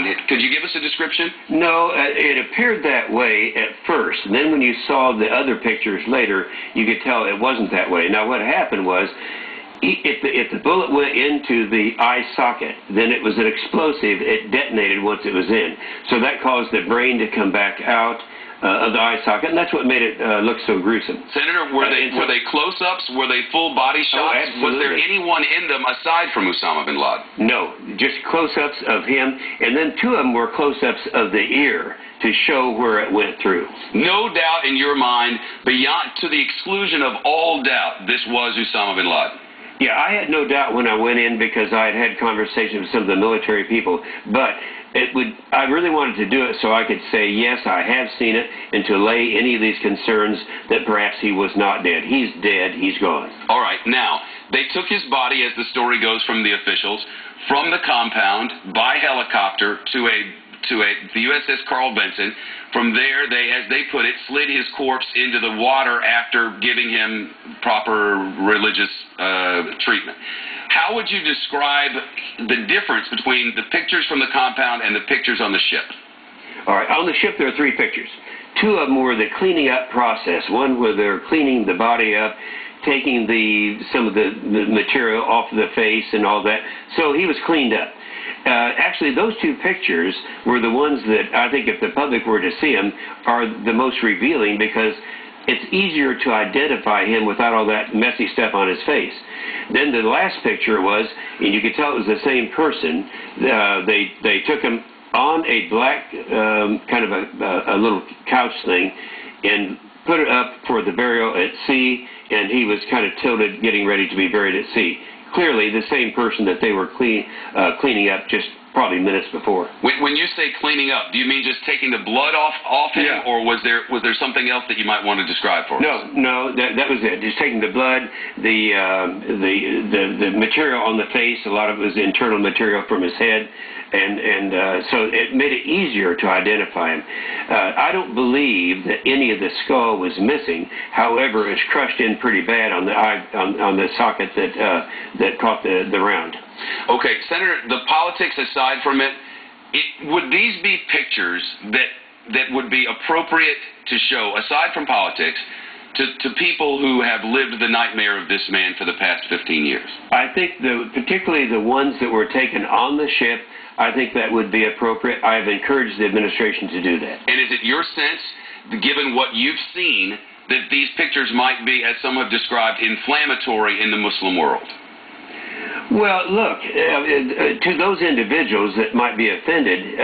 on. Could you give us a description? No, it appeared that way at first. And then when you saw the other pictures later, you could tell it wasn't that way. Now, what happened was, if the bullet went into the eye socket, then it was an explosive. It detonated once it was in. So that caused the brain to come back out of the eye socket, and that's what made it look so gruesome. Senator, were they close-ups? Were they full-body shots? Oh, absolutely. Was there anyone in them aside from Uzama bin Laden? No, just close-ups of him, and then two of them were close-ups of the ear to show where it went through. No doubt in your mind, beyond to the exclusion of all doubt, this was Uzama bin Laden. Yeah, I had no doubt when I went in because I had had conversations with some of the military people, but I really wanted to do it so I could say, yes, I have seen it, and to allay any of these concerns that perhaps he was not dead. He's dead. He's gone. All right. Now, they took his body, as the story goes from the officials, from the compound by helicopter to the USS Carl Vinson. From there, they, as they put it, slid his corpse into the water after giving him proper religious treatment. How would you describe the difference between the pictures from the compound and the pictures on the ship? All right. On the ship, there are three pictures. Two of them were the cleaning up process. One where they're cleaning the body up, taking some of the material off of the face and all that. So he was cleaned up. Actually, those two pictures were the ones that I think if the public were to see them are the most revealing because it's easier to identify him without all that messy stuff on his face. Then the last picture was, and you could tell it was the same person, they took him on a black kind of a little couch thing and put it up for the burial at sea, and he was kind of tilted getting ready to be buried at sea. Clearly the same person that they were cleaning up just probably minutes before. When you say cleaning up, do you mean just taking the blood off him, yeah, or was there something else that you might want to describe for us? No, that was it. Just taking the blood, the material on the face. A lot of it was internal material from his head, and so it made it easier to identify him. I don't believe that any of the skull was missing. However, it's crushed in pretty bad on the eye, on the socket that caught the round. Okay, Senator, the politics aside from it, would these be pictures that would be appropriate to show, aside from politics, to people who have lived the nightmare of this man for the past 15 years? I think particularly the ones that were taken on the ship, I think that would be appropriate. I have encouraged the administration to do that. And is it your sense, given what you've seen, that these pictures might be, as some have described, inflammatory in the Muslim world? Well, look, to those individuals that might be offended,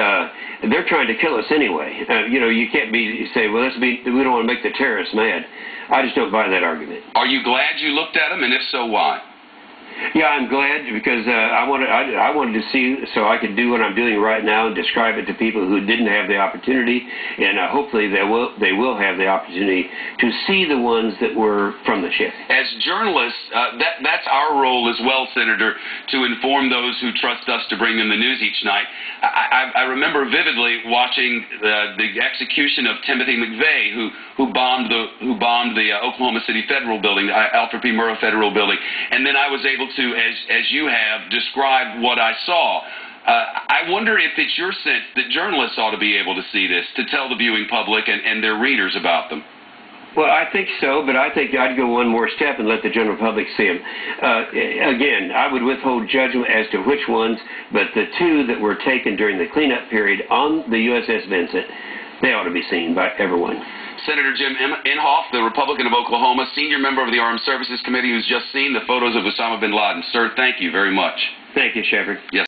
they're trying to kill us anyway. You can't say, well, we don't want to make the terrorists mad. I just don't buy that argument. Are you glad you looked at them, and if so, why? Yeah, I'm glad because I wanted to see so I could do what I'm doing right now and describe it to people who didn't have the opportunity, and hopefully they will have the opportunity to see the ones that were from the ship. As journalists, that's our role as well, Senator, to inform those who trust us to bring them the news each night. I remember vividly watching the execution of Timothy McVeigh, who bombed the Oklahoma City Federal Building, Alfred P. Murrah Federal Building, and then I was able to, as you have, describe what I saw. I wonder if it's your sense that journalists ought to be able to see this, to tell the viewing public and their readers about them. Well, I think so, but I think I'd go one more step and let the general public see them. Again, I would withhold judgment as to which ones, but the two that were taken during the cleanup period on the USS Vincent, they ought to be seen by everyone. Senator Jim Inhofe, the Republican of Oklahoma, senior member of the Armed Services Committee, who's just seen the photos of Uzama bin Laden. Sir, thank you very much. Thank you, Shepard. Yes.